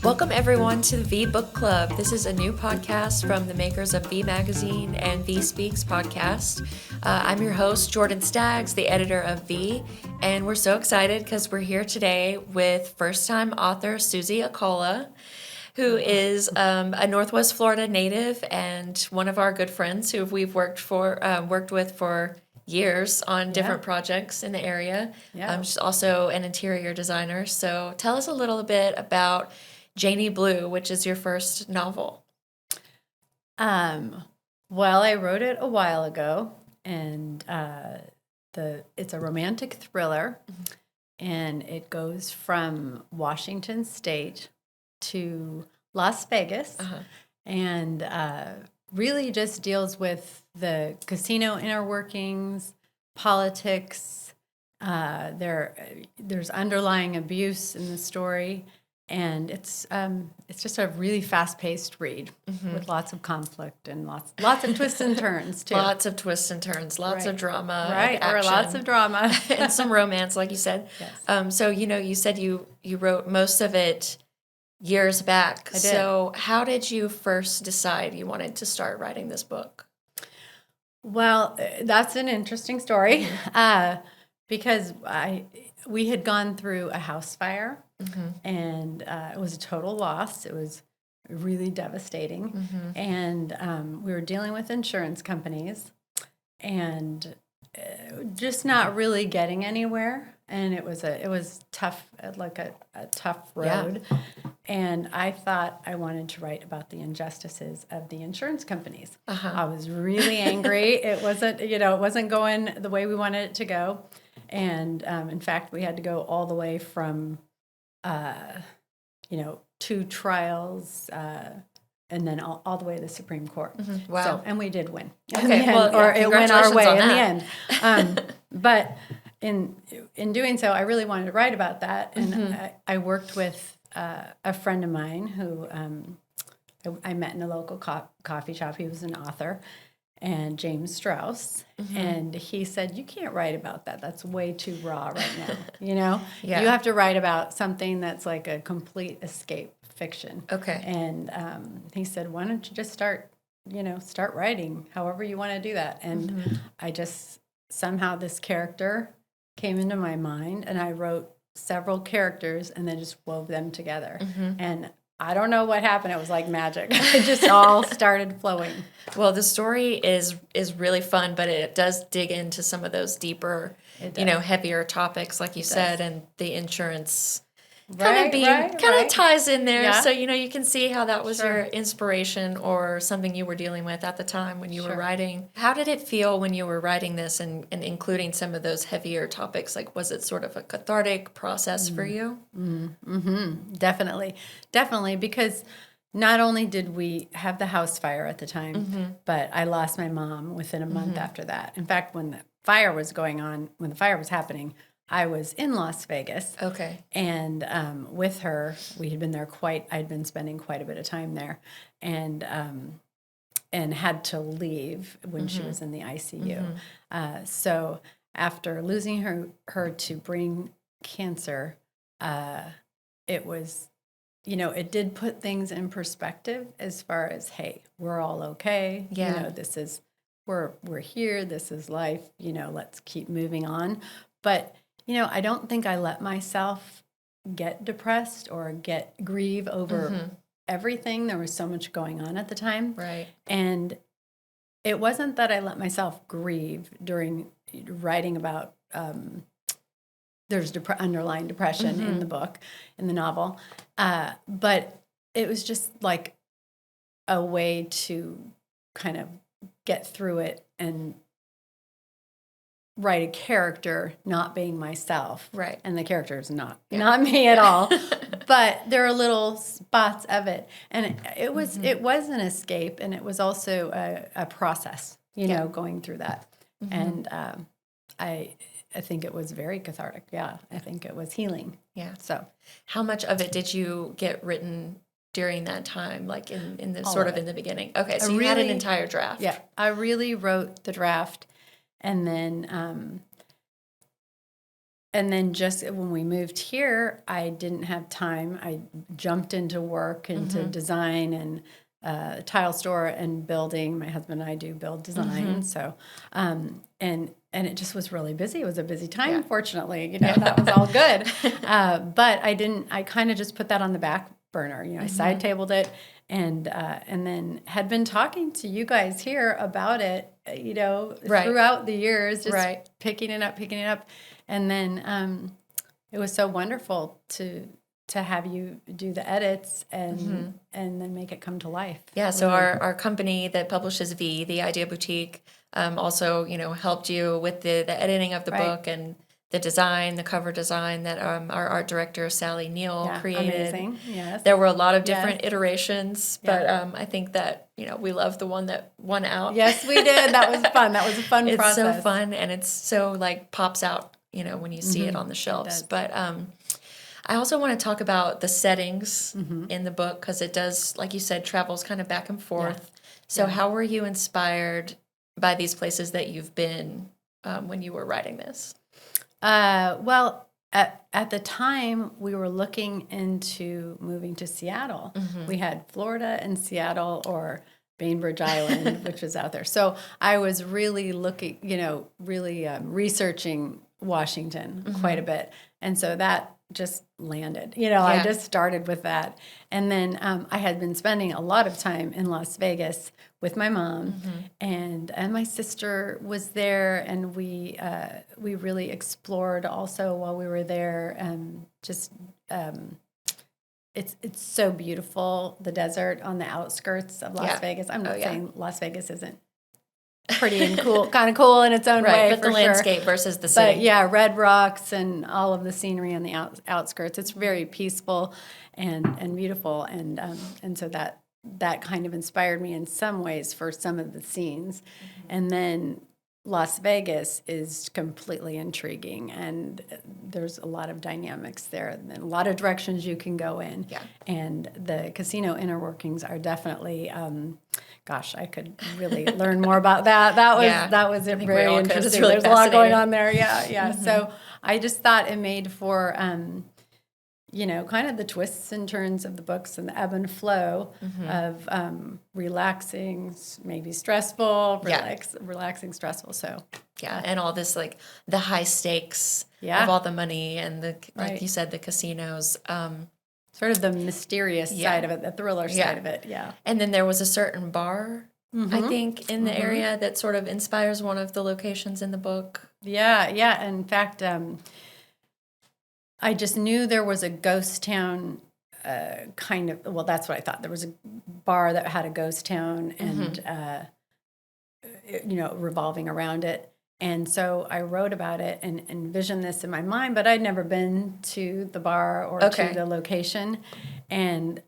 Welcome everyone to the VIE Book Club. This is a new podcast from the makers of VIE Magazine and VIE Speaks podcast. I'm your host, Jordan Staggs, the editor of VIE, and we're so excited because we're here today with first-time author Suzy Accola, who is a Northwest Florida native and one of our good friends who we've worked with for years on different projects in the area. She's also an interior designer. So tell us a little bit about Janie Blue, which is your first novel. Well, I wrote it a while ago, and it's a romantic thriller, and it goes from Washington State to Las Vegas, and really just deals with the casino inner workings, politics. There's underlying abuse in the story. And it's just a really fast-paced read with lots of conflict and lots of twists and turns too. Lots of twists and turns, lots of drama, right? Or lots of drama and some romance, like you said. Yes. So you said you wrote most of it years back. I did. So how did you first decide you wanted to start writing this book? Well, that's an interesting story because we had gone through a house fire. And it was a total loss. It was really devastating. And we were dealing with insurance companies and just not really getting anywhere. And it was tough, like a tough road. Yeah. And I thought I wanted to write about the injustices of the insurance companies. I was really angry. It wasn't going the way we wanted it to go. And in fact, we had to go all the way from 2 trials, and then all the way to the Supreme Court. Wow. So, and we did win. Okay. It went our way in that. the end. But in doing so, I really wanted to write about that. And I worked with a friend of mine who I met in a local coffee shop. He was an author. And James Strauss, and he said, you can't write about that. That's way too raw right now, You have to write about something that's like a complete escape fiction. Okay. And he said, why don't you just start writing however you want to do that. And I just, somehow this character came into my mind, and I wrote several characters and then just wove them together. And I don't know what happened. It was like magic. It just all started flowing. Well, the story is really fun, but it does dig into some of those deeper, heavier topics, like you said, and the insurance kind of ties in there. Yeah. So, you can see how that was your inspiration or something you were dealing with at the time when you were writing. How did it feel when you were writing this and including some of those heavier topics? Like, was it sort of a cathartic process for you? Definitely, because not only did we have the house fire at the time, but I lost my mom within a month after that. In fact, when the fire was happening, I was in Las Vegas. Okay. And with her, we had been there I'd been spending quite a bit of time there, and had to leave when she was in the ICU. So after losing her to brain cancer, it was, it did put things in perspective as far as, hey, we're all okay. Yeah. This is, we're here. This is life. Let's keep moving on. But I don't think I let myself get depressed or grieve over everything. There was so much going on at the time. Right. And it wasn't that I let myself grieve during writing about, there's underlying depression in the book, in the novel. But it was just like a way to kind of get through it and write a character not being myself. Right. And the character is not me at all. But there are little spots of it. And it was an escape, and it was also a process, going through that. And I think it was very cathartic. Yeah. I think it was healing. Yeah. So how much of it did you get written during that time, like in the all sort of of in it. the beginning? Okay. So you had an entire draft. Yeah. I really wrote the draft. And then and then just when we moved here, I didn't have time. I jumped into work, into design and tile store and building. My husband and I do build design. So, and it just was really busy. It was a busy time, fortunately, that was all good. But I kind of just put that on the back burner. I side tabled it and then had been talking to you guys here about it, throughout the years, just picking it up. And then it was so wonderful to have you do the edits and then make it come to life. Yeah, so our company that publishes VIE, the Idea Boutique, also, helped you with the editing of the book and the design, the cover design that our art director, Sally Neal, created. Amazing, yes. There were a lot of different iterations, but I think that, we love the one that won out. Yes, we did. That was fun. That was a fun process. It's so fun, and it's so, pops out, when you see it on the shelves. But I also want to talk about the settings in the book, because it does, like you said, travels kind of back and forth. So how were you inspired by these places that you've been when you were writing this? Well, at the time, we were looking into moving to Seattle. We had Florida and Seattle, or Bainbridge Island, which was out there. So I was really looking, researching Washington quite a bit. And so that just landed. I just started with that. And then I had been spending a lot of time in Las Vegas with my mom, and my sister was there, and we really explored also while we were there. It's so beautiful, the desert on the outskirts of Las Vegas. I'm not saying Las Vegas isn't pretty and cool, kind of cool in its own way, but the landscape versus the city. But red rocks and all of the scenery on the outskirts. It's very peaceful and beautiful, and so that kind of inspired me in some ways for some of the scenes. And then Las Vegas is completely intriguing, and there's a lot of dynamics there and a lot of directions you can go in. Yeah. And the casino inner workings are definitely, I could really learn more about that. That was very interesting. Really there's a lot going on there. Yeah. So I just thought it made for, kind of the twists and turns of the books and the ebb and flow of relaxing, maybe stressful, relaxing, stressful. So and all this the high stakes of all the money and like you said, the casinos. Sort of the mysterious side of it, the thriller side of it. Yeah. And then there was a certain bar, I think, in the area that sort of inspires one of the locations in the book. Yeah. In fact, I just knew there was a ghost town that's what I thought. There was a bar that had a ghost town and, revolving around it. And so I wrote about it and envisioned this in my mind, but I'd never been to the bar or to the location. And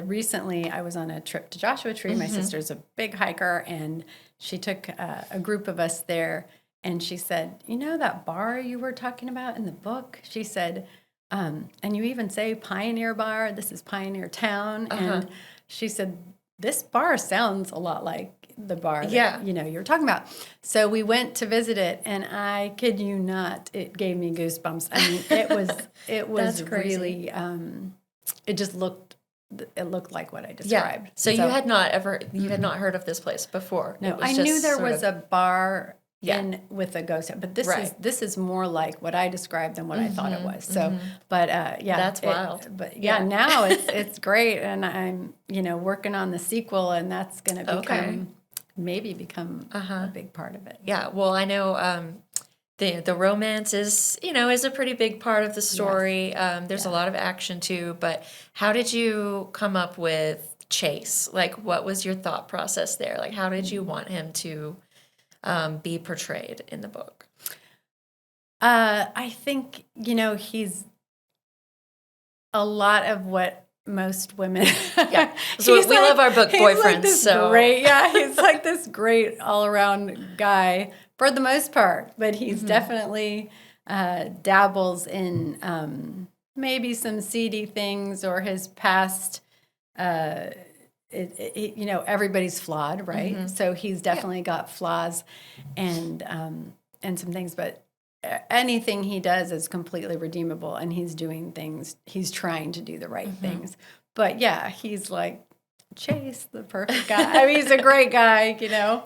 recently I was on a trip to Joshua Tree. My sister's a big hiker, and she took a group of us there. And she said, that bar you were talking about in the book? She said, and you even say Pioneer Bar, this is Pioneer Town. And she said, this bar sounds a lot like the bar that, you're talking about. So we went to visit it, and I kid you not, it gave me goosebumps. I mean, it was really, it looked like what I described. Yeah. So you had not heard of this place before? No, I knew there was a bar with a ghost, but this is more like what I described than what I thought it was. So, but that's wild. But now it's great, and I'm working on the sequel, and that's going to become a big part of it. Yeah, well, I know the romance is a pretty big part of the story. Yes. There's a lot of action too, but how did you come up with Chase? What was your thought process there? How did you want him to be portrayed in the book? I think, he's a lot of what most women. Yeah. So we love our book boyfriends. He's like this great all-around guy for the most part, but he's definitely dabbles in maybe some seedy things or his past. Everybody's flawed, right? So he's definitely got flaws and some things, but anything he does is completely redeemable, and he's doing things, he's trying to do the right things. But yeah, he's like, Chase, the perfect guy. I mean, he's a great guy,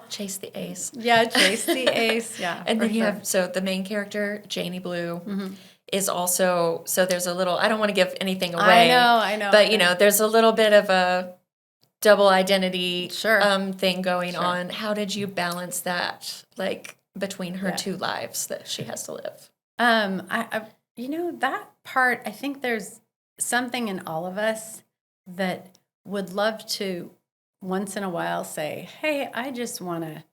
Chase the ace. Yeah, Chase the ace. Yeah. And then you sure. have, so the main character, Janie Blue, is also, so there's a little, I don't want to give anything away. I know. But, there's a little bit of a double identity Sure. thing going on. How did you balance that, like, between her two lives that she has to live? That part, I think there's something in all of us that would love to once in a while say, hey, I just want to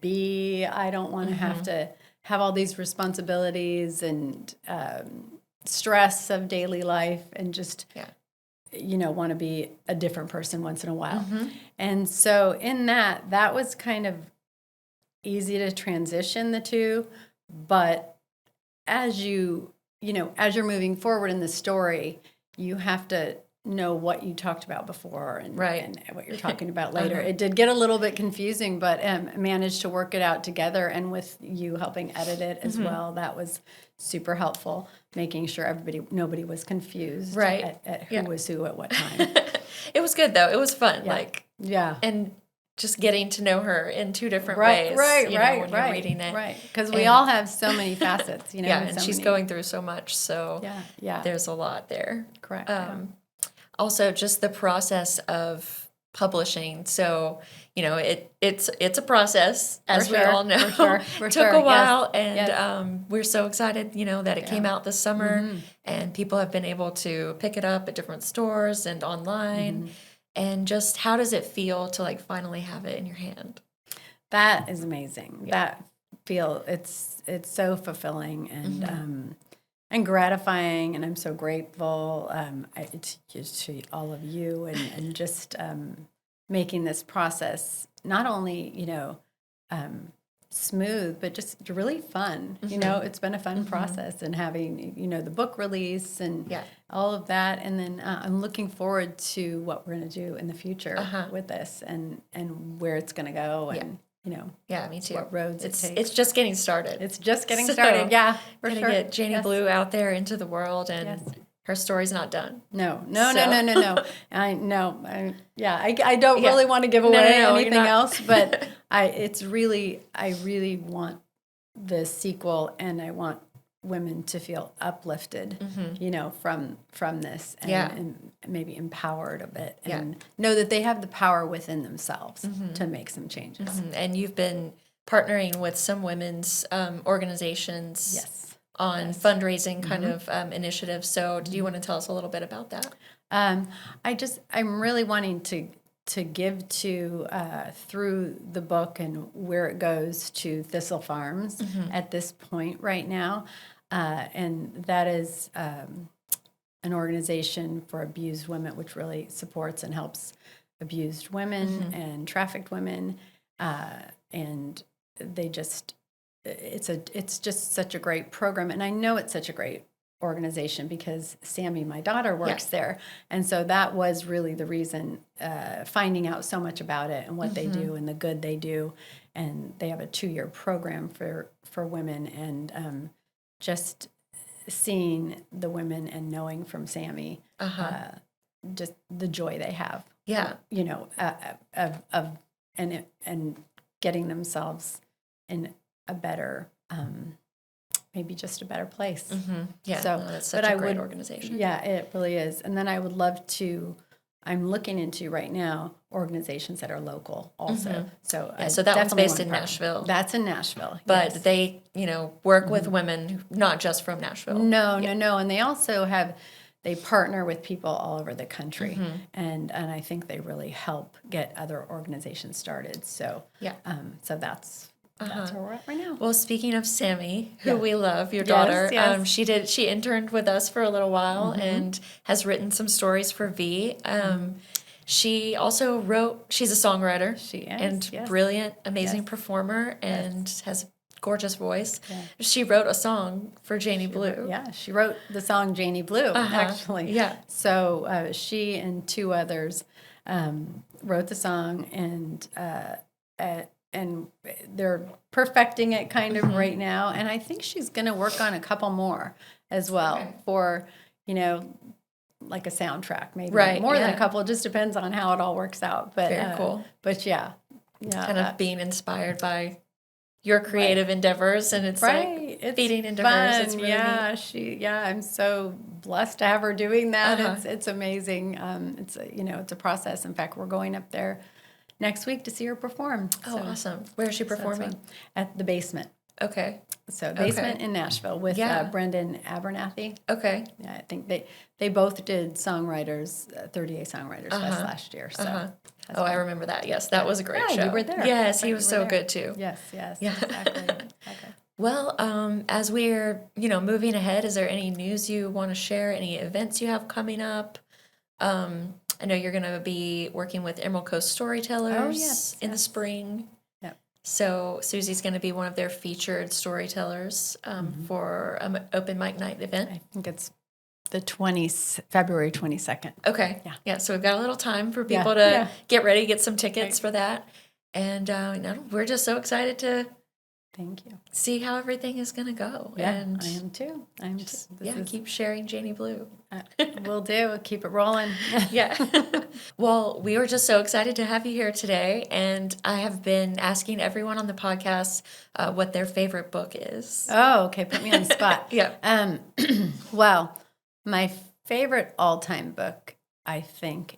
I don't want to have to have all these responsibilities and stress of daily life, and just, want to be a different person once in a while. And so in that was kind of easy to transition the two. But as you're moving forward in the story, you have to know what you talked about before and what you're talking about later. It did get a little bit confusing, but managed to work it out together, and with you helping edit it as well, that was super helpful, making sure nobody was confused at who was who at what time. It was good though. It was fun. Yeah. And just getting to know her in two different ways. When you're reading it. Right. Because we all have so many facets, and she's going through so much. So there's a lot there. Correct. Also, just the process of publishing. So, it's a process, as we all know. For It took a while, yes. and we're so excited, that it came out this summer, and people have been able to pick it up at different stores and online. And just how does it feel to, like, finally have it in your hand? That is amazing. It's so fulfilling and gratifying, and I'm so grateful to all of you, and just making this process not only smooth, but just really fun. It's been a fun process, and having the book release and all of that, and then I'm looking forward to what we're going to do in the future with this, and where it's going to go, and me too. what roads it takes. It's just getting started. It's just getting started. Yeah, for sure. Gonna get Janie Blue out there into the world, and her story's not done. No. I don't really want to give away anything else, but I really want the sequel, and I want women to feel uplifted, from this, and maybe empowered a bit, and know that they have the power within themselves to make some changes. And you've been partnering with some women's organizations on fundraising kind of initiatives. So do you want to tell us a little bit about that? I'm really wanting to give to through the book and where it goes to Thistle Farms at this point right now. And that is an organization for abused women, which really supports and helps abused women and trafficked women. And they it's just such a great program. And I know it's such a great organization because Sammy, my daughter, works there. And so that was really the reason, finding out so much about it and what they do and the good they do. And they have a 2-year program for women, and just seeing the women and knowing from Sammy just the joy they have. And getting themselves in a better, maybe just a better place. That's such a great organization. Yeah, it really is. And then I would love to, I'm looking into right now organizations that are local also. So that one's based in Nashville. That's in Nashville. But they, work with women, not just from Nashville. No. And they also they partner with people all over the country. And I think they really help get other organizations started. So, so that's where we're at right now. Well, speaking of Sammy, who we love, your daughter, she interned with us for a little while and has written some stories for VIE. She also she's a songwriter. She is. And brilliant, amazing performer, and has a gorgeous voice. She wrote a song for Janie Blue. She wrote the song Janie Blue, actually. So she and 2 others wrote the song, and and they're perfecting it kind of right now. And I think she's going to work on a couple more as well for, like a soundtrack, maybe more than a couple. It just depends on how it all works out. But very cool. But yeah, kind of being inspired by your creative endeavors, and it's like it's feeding into fun. hers. It's really neat. I'm so blessed to have her doing that. It's amazing. It's a process. In fact, we're going up there next week to see her perform. Oh, awesome! Where is she performing? At the Basement. Okay. So Basement in Nashville with Brendan Abernathy. Okay. Yeah, I think they both did songwriters, 30A Songwriters Fest last year. So. I remember that. Yes, that was a great show. You were there. Yes, he was so good too. Yes, exactly. Well, as we're moving ahead, is there any news you want to share? Any events you have coming up? I know you're going to be working with Emerald Coast Storytellers in the spring. So Suzy's going to be one of their featured storytellers for an open mic night event. I think it's the February 22nd. Okay. Yeah. So we've got a little time for people to get ready, get some tickets for that. And we're just so excited to Thank you. see how everything is going to go. Yeah, and I am too. keep sharing Janie Blue. We'll do. We'll keep it rolling. Yeah. Well, we were just so excited to have you here today. And I have been asking everyone on the podcast what their favorite book is. Oh, okay. Put me on the spot. Yeah. Well, my favorite all-time book, I think,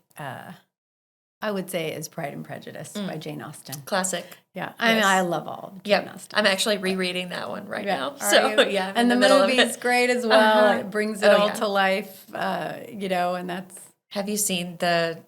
I would say is Pride and Prejudice by Jane Austen. Classic. Yeah. I mean, I love all of Jane Austen. I'm actually rereading that one right now. And the movie's great as well. It brings it all to life, and that's... Have you seen the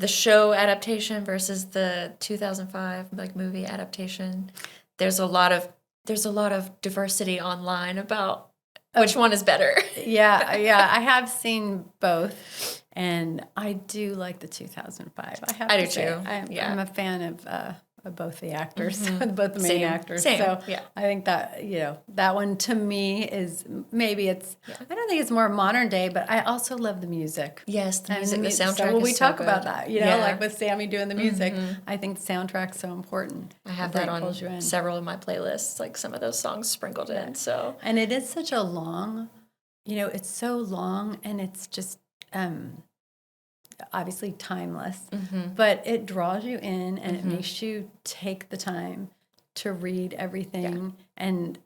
show adaptation versus the 2005 movie adaptation? There's a lot of diversity online about which one is better. Yeah. I have seen both. And I do like the 2005. I do too. I'm a fan of both the actors, both the main actors. Same. So I think that that one to me is maybe it's. I don't think it's more modern day, but I also love the music. Yes, the music, the soundtrack. So when we talk about that, like with Sammy doing the music, I think the soundtrack's so important. I have that on several of my playlists, like some of those songs sprinkled in. So and it is such a long, it's so long, and it's just. Obviously timeless, but it draws you in and it makes you take the time to read everything. And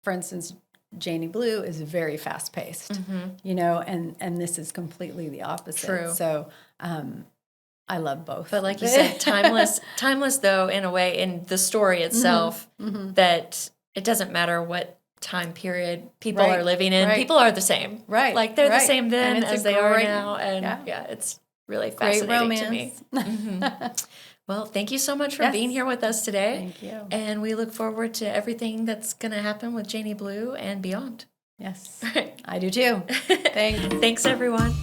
for instance, Janie Blue is very fast paced, and this is completely the opposite. True. So I love both. But like you said, timeless though, in a way, in the story itself, that it doesn't matter what time period people are living in. People are the same. Right. Like they're the same then as they are now. And it's really fascinating to me. Well, thank you so much for being here with us today. Thank you. And we look forward to everything that's going to happen with Janie Blue and beyond. Yes. I do too. Thanks. Thanks, everyone.